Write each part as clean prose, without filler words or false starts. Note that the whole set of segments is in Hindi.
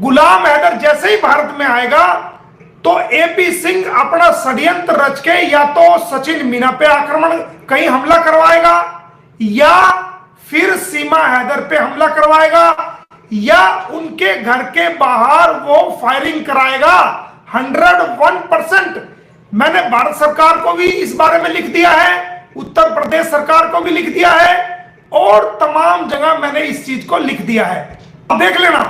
गुलाम हैदर जैसे ही भारत में आएगा तो एपी सिंह अपना षड्यंत्र रच के या तो सचिन मीना पे आक्रमण कहीं हमला करवाएगा, या फिर सीमा हैदर पे हमला करवाएगा, या उनके घर के बाहर वो फायरिंग कराएगा। 101% मैंने भारत सरकार को भी इस बारे में लिख दिया है, उत्तर प्रदेश सरकार को भी लिख दिया है, और तमाम जगह मैंने इस चीज को लिख दिया है। अब देख लेना,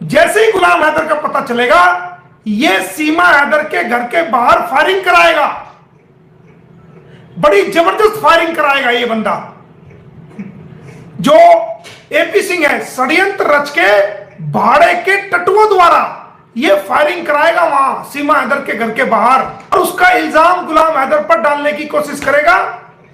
जैसे ही गुलाम हैदर का पता चलेगा ये सीमा हैदर के घर के बाहर फायरिंग कराएगा, बड़ी जबरदस्त फायरिंग कराएगा ये बंदा। जो एपी सिंह है, षड्यंत्र रच के भाड़े के टटुओं द्वारा ये फायरिंग कराएगा वहां सीमा हैदर के घर के बाहर, और उसका इल्जाम गुलाम हैदर पर डालने की कोशिश करेगा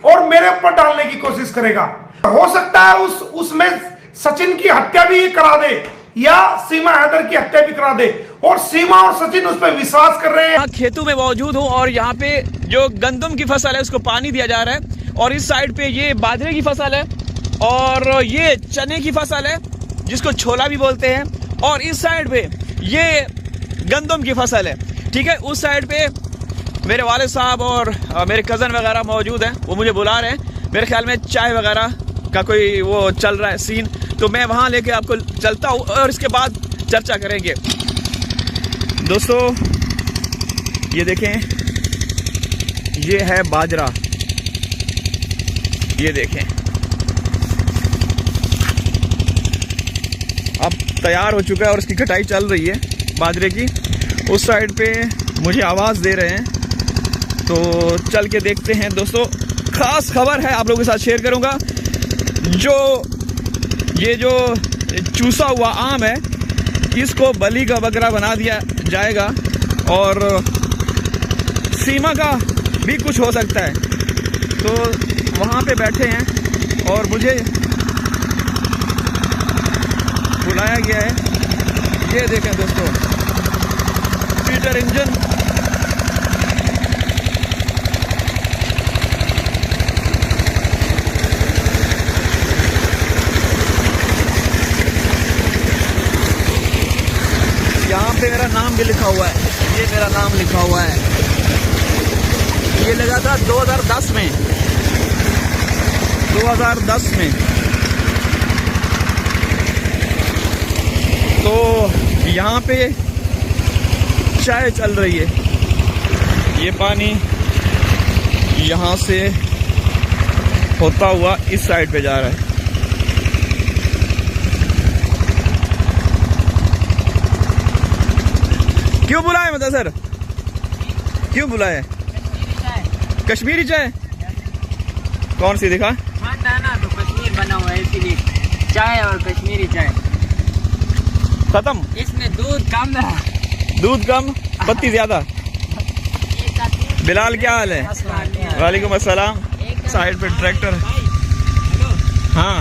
और मेरे ऊपर डालने की कोशिश करेगा। हो सकता है उसमें सचिन की हत्या भी करा दे या सीमा हैदर की हत्या भी करा दे, और सीमा और सचिन उस पर विश्वास कर रहे हैं। खेतों में मौजूद हूँ और यहाँ पे जो गंदम की फसल है उसको पानी दिया जा रहा है, और इस साइड पे ये बाजरे की फसल है, और ये चने की फसल है जिसको छोला भी बोलते हैं, और इस साइड पे ये गंदम की फसल है। ठीक है, उस साइड पे मेरे वालिद साहब और मेरे कज़न वगैरह मौजूद हैं, वो मुझे बुला रहे हैं। मेरे ख्याल में चाय वगैरह का कोई वो चल रहा है सीन, तो मैं वहाँ लेके आपको चलता हूँ और इसके बाद चर्चा करेंगे। दोस्तों ये देखें, ये है बाजरा, ये देखें अब तैयार हो चुका है और इसकी कटाई चल रही है बाजरे की। उस साइड पे मुझे आवाज़ दे रहे हैं, तो चल के देखते हैं। दोस्तों खास खबर है आप लोगों के साथ शेयर करूंगा। ये जो चूसा हुआ आम है इसको बलि का बकरा बना दिया जाएगा, और सीमा का भी कुछ हो सकता है। तो वहाँ पे बैठे हैं और मुझे बुलाया गया है। ये देखें दोस्तों, पीटर इंजन, यहाँ पे मेरा नाम भी लिखा हुआ है, ये मेरा नाम लिखा हुआ है। ये लगा था 2010 में, 2010 में। तो यहाँ पे चाय चल रही है, ये पानी यहाँ से होता हुआ इस साइड पे जा रहा है। क्यों बुलाए मतलब सर, क्यों बुलाए? कश्मीरी चाय कौन सी दिखा? ठंड है ना तो कश्मीर बना हुआ है, इसीलिए चाय और कश्मीरी चाय खत्म। इसमें दूध कम है, दूध कम, बत्ती ज्यादा। बिलाल क्या हाल है? वालेकुम अस्सलाम। साइड पे ट्रैक्टर। हाँ,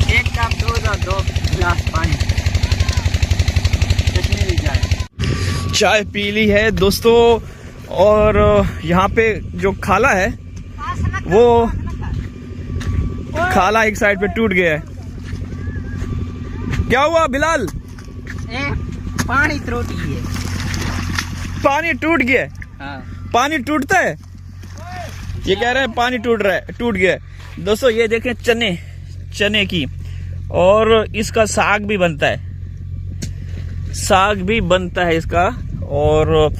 एक कप दूध और 2 गिलास पानी, कश्मीरी चाय। चाय पी ली है दोस्तों, और यहाँ पे जो खाला है वो खाला एक साइड पे टूट गया है। क्या हुआ बिलाल? पानी टूट गया। पानी टूट गया? हाँ। पानी टूटता है? ये कह रहे हैं पानी टूट रहा है, टूट गया है। दोस्तों ये देखें चने की, और इसका साग भी बनता है, साग भी बनता है इसका। और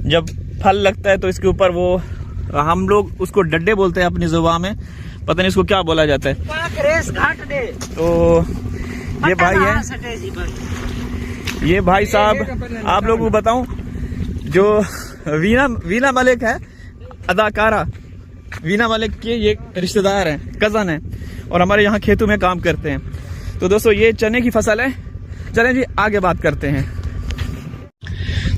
जब फल लगता है तो इसके ऊपर वो हम लोग उसको डड्डे बोलते हैं अपनी जुबान में, पता नहीं इसको क्या बोला जाता है। तो ये भाई है, ये भाई साहब आप लोगों को बताऊं, जो वीना मलिक है, अदाकारा वीना मलिक के ये रिश्तेदार हैं, कज़न हैं, और हमारे यहाँ खेतों में काम करते हैं। तो दोस्तों ये चने की फसल है। चलें जी आगे बात करते हैं।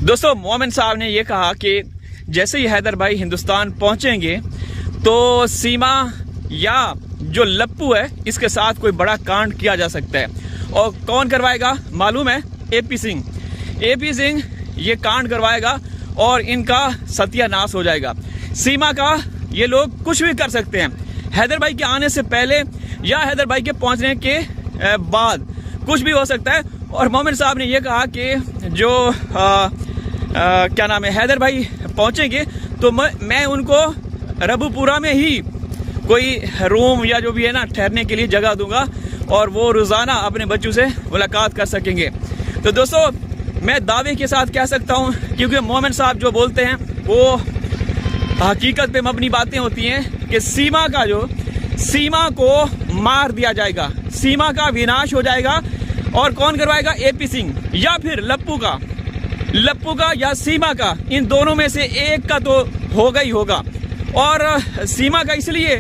दोस्तों मोमिन साहब ने ये कहा कि जैसे ही हैदर भाई हिंदुस्तान पहुंचेंगे तो सीमा या जो लप्पू है इसके साथ कोई बड़ा कांड किया जा सकता है। और कौन करवाएगा मालूम है? एपी सिंह। एपी सिंह ये कांड करवाएगा और इनका सत्यानाश हो जाएगा। सीमा का ये लोग कुछ भी कर सकते हैं, हैदर भाई के आने से पहले या हैदर भाई के पहुंचने के बाद कुछ भी हो सकता है। और मोमिन साहब ने यह कहा कि जो क्या नाम है, हैदर भाई पहुंचेंगे तो मैं उनको रबुपुरा में ही कोई रूम या जो भी है ना ठहरने के लिए जगह दूंगा और वो रोज़ाना अपने बच्चों से मुलाकात कर सकेंगे। तो दोस्तों मैं दावे के साथ कह सकता हूँ, क्योंकि मोमिन साहब जो बोलते हैं वो हकीकत पे मबनी बातें होती हैं कि सीमा को मार दिया जाएगा, सीमा का विनाश हो जाएगा। और कौन करवाएगा? एपी सिंह या फिर लप्पू का या सीमा का, इन दोनों में से एक का तो होगा ही होगा। और सीमा का इसलिए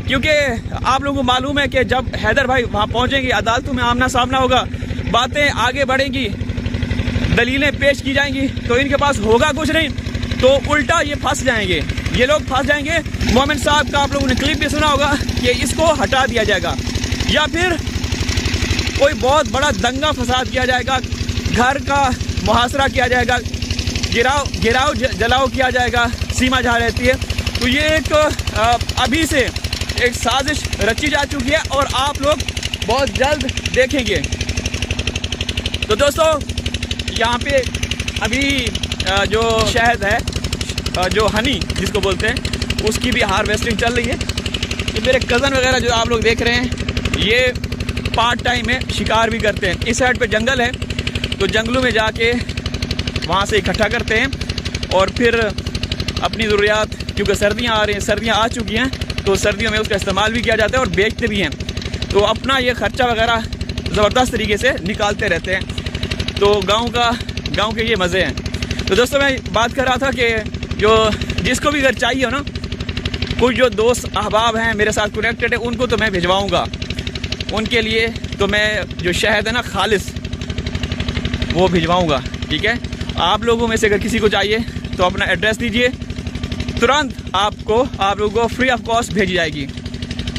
क्योंकि आप लोगों को मालूम है कि जब हैदर भाई वहाँ पहुँचेंगे, अदालतों में आमना सामना होगा, बातें आगे बढ़ेंगी, दलीलें पेश की जाएंगी, तो इनके पास होगा कुछ नहीं, तो उल्टा ये फंस जाएंगे, ये लोग फंस जाएंगे। मोमिन साहब का आप लोगों ने क्लिप भी सुना होगा कि इसको हटा दिया जाएगा या फिर कोई बहुत बड़ा दंगा फसाद किया जाएगा, घर का मुहासरा किया जाएगा, गिराव जलाओ किया जाएगा सीमा जहाँ रहती है। तो ये एक अभी से एक साजिश रची जा चुकी है और आप लोग बहुत जल्द देखेंगे। तो दोस्तों यहाँ पे अभी जो शहद है, जो हनी जिसको बोलते हैं, उसकी भी हार्वेस्टिंग चल रही है। ये मेरे कज़न वगैरह जो आप लोग देख रहे हैं, ये पार्ट टाइम में शिकार भी करते हैं। इस साइड पे जंगल है तो जंगलों में जाके वहाँ से इकट्ठा करते हैं और फिर अपनी ज़रूरियात, क्योंकि सर्दियाँ आ रही हैं, सर्दियाँ आ चुकी हैं, तो सर्दियों में उसका इस्तेमाल भी किया जाता है और बेचते भी हैं। तो अपना ये ख़र्चा वगैरह ज़बरदस्त तरीके से निकालते रहते हैं। तो गाँव के ये मज़े हैं। तो दोस्तों मैं बात कर रहा था कि जो जिसको भी अगर चाहिए हो ना, कुछ जो दोस्त अहबाब हैं मेरे साथ कनेक्टेड है, उनको तो मैं भिजवाऊँगा। उनके लिए तो मैं जो शहद है ना खालिस, वो भिजवाऊँगा। ठीक है, आप लोगों में से अगर किसी को चाहिए तो अपना एड्रेस दीजिए, तुरंत आप लोगों को फ्री ऑफ कॉस्ट भेजी जाएगी।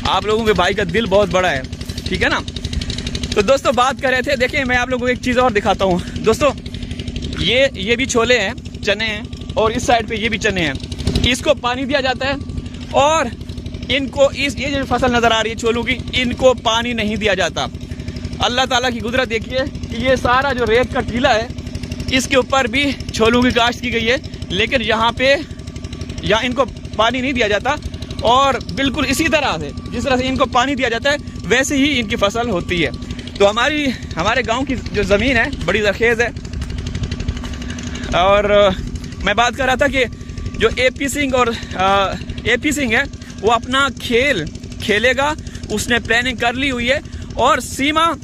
आप लोगों के भाई का दिल बहुत बड़ा है, ठीक है ना। तो दोस्तों बात कर रहे थे, देखिए मैं आप लोगों को एक चीज़ और दिखाता हूँ। दोस्तों ये भी छोले हैं, चने हैं, और इस साइड पे ये भी चने हैं। इसको पानी दिया जाता है और इनको ये जो फसल नज़र आ रही है छोलों की, इनको पानी नहीं दिया जाता। अल्लाह ताला की कुदरत देखिए कि ये सारा जो रेत का टीला है, इसके ऊपर भी छोलों की काश्त की गई है, लेकिन यहाँ इनको पानी नहीं दिया जाता। और बिल्कुल इसी तरह से जिस तरह से इनको पानी दिया जाता है, वैसे ही इनकी फसल होती है। तो हमारे गांव की जो ज़मीन है बड़ी ज़रखेज़ है। और मैं बात कर रहा था कि जो एपी सिंह है, वो अपना खेल खेलेगा, उसने प्लानिंग कर ली हुई है और सीमा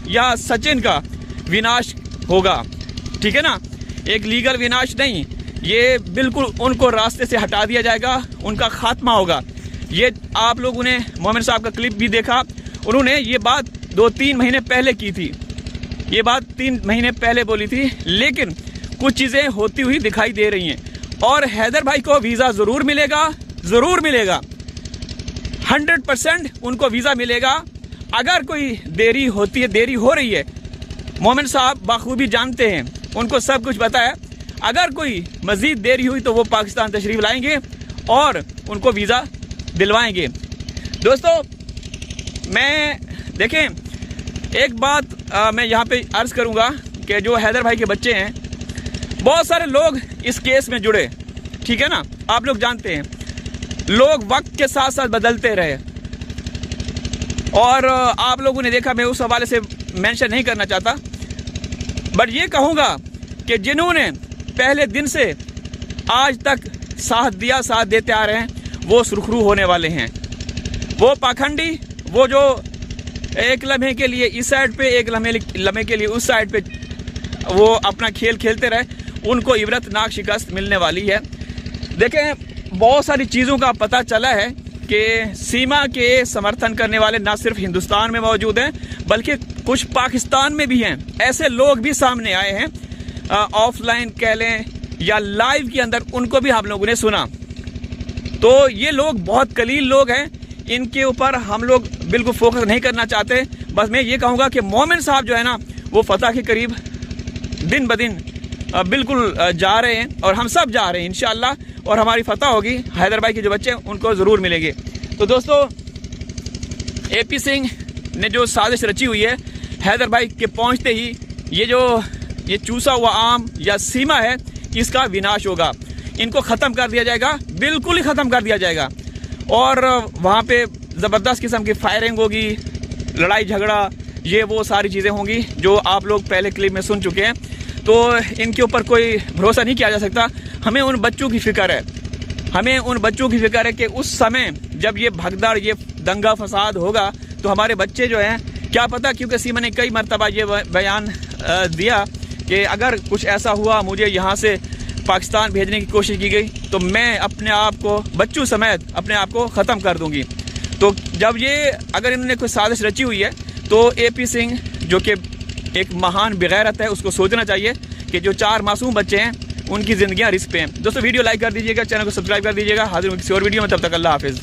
या सचिन का विनाश होगा। ठीक है ना, एक लीगल विनाश नहीं, ये बिल्कुल उनको रास्ते से हटा दिया जाएगा, उनका खात्मा होगा। ये आप लोगों ने मोमिन साहब का क्लिप भी देखा, उन्होंने ये बात 2-3 महीने पहले की थी, ये बात 3 महीने पहले बोली थी, लेकिन कुछ चीज़ें होती हुई दिखाई दे रही हैं। और हैदर भाई को वीज़ा ज़रूर मिलेगा, 100% उनको वीज़ा मिलेगा। अगर कोई देरी हो रही है, मोमिन साहब बाखूबी जानते हैं, उनको सब कुछ पता है। अगर कोई मज़ीद देरी हुई तो वो पाकिस्तान तशरीफ़ लाएंगे और उनको वीज़ा दिलवाएंगे। दोस्तों देखें एक बात मैं यहाँ पे अर्ज़ करूँगा कि जो हैदर भाई के बच्चे हैं, बहुत सारे लोग इस केस में जुड़े, ठीक है ना। आप लोग जानते हैं, लोग वक्त के साथ साथ बदलते रहे और आप लोगों ने देखा, मैं उस हवाले से मेंशन नहीं करना चाहता, बट ये कहूँगा कि जिन्होंने पहले दिन से आज तक साथ दिया, साथ देते आ रहे हैं, वो सुरखरू होने वाले हैं। वो पाखंडी, वो जो एक लम्हे के लिए इस साइड पे, एक लम्हे के लिए उस साइड पे वो अपना खेल खेलते रहे, उनको इबरतनाक शिकस्त मिलने वाली है। देखें, बहुत सारी चीज़ों का पता चला है कि सीमा के समर्थन करने वाले ना सिर्फ हिंदुस्तान में मौजूद हैं, बल्कि कुछ पाकिस्तान में भी हैं। ऐसे लोग भी सामने आए हैं, ऑफलाइन कह लें या लाइव के अंदर, उनको भी हम लोगों ने सुना। तो ये लोग बहुत कलील लोग हैं, इनके ऊपर हम लोग बिल्कुल फोकस नहीं करना चाहते। बस मैं ये कहूँगा कि मोमिन साहब जो है ना, वो फतह के करीब दिन ब दिन बिल्कुल जा रहे हैं और हम सब जा रहे हैं इंशाअल्लाह, और हमारी फतह होगी। हैदर भाई के जो बच्चे हैं उनको ज़रूर मिलेंगे। तो दोस्तों एपी सिंह ने जो साजिश रची हुई है हैदर भाई के पहुंचते ही ये चूसा हुआ आम या सीमा है, इसका विनाश होगा। इनको ख़त्म कर दिया जाएगा, बिल्कुल ही ख़त्म कर दिया जाएगा। और वहाँ पे ज़बरदस्त किस्म की फायरिंग होगी, लड़ाई झगड़ा, ये वो सारी चीज़ें होंगी जो आप लोग पहले क्लिप में सुन चुके हैं। तो इनके ऊपर कोई भरोसा नहीं किया जा सकता। हमें उन बच्चों की फ़िक्र है, हमें उन बच्चों की फ़िक्र है कि उस समय जब ये भगदड़, ये दंगा फसाद होगा तो हमारे बच्चे जो हैं, क्या पता, क्योंकि सीमा ने कई मरतबा ये बयान दिया कि अगर कुछ ऐसा हुआ, मुझे यहाँ से पाकिस्तान भेजने की कोशिश की गई तो मैं अपने आप को, बच्चों समेत अपने आप को ख़त्म कर दूँगी। तो जब अगर इन्होंने कोई साजिश रची हुई है तो AP सिंह जो कि एक महान बेगैरत है, उसको सोचना चाहिए कि जो 4 मासूम बच्चे हैं उनकी ज़िंदगियाँ रिस्क पे हैं। दोस्तों वीडियो लाइक कर दीजिएगा, चैनल को सब्सक्राइब कर दीजिएगा। हाजिर हूँ किसी और वीडियो में, तब तक अल्लाह हाफिज़।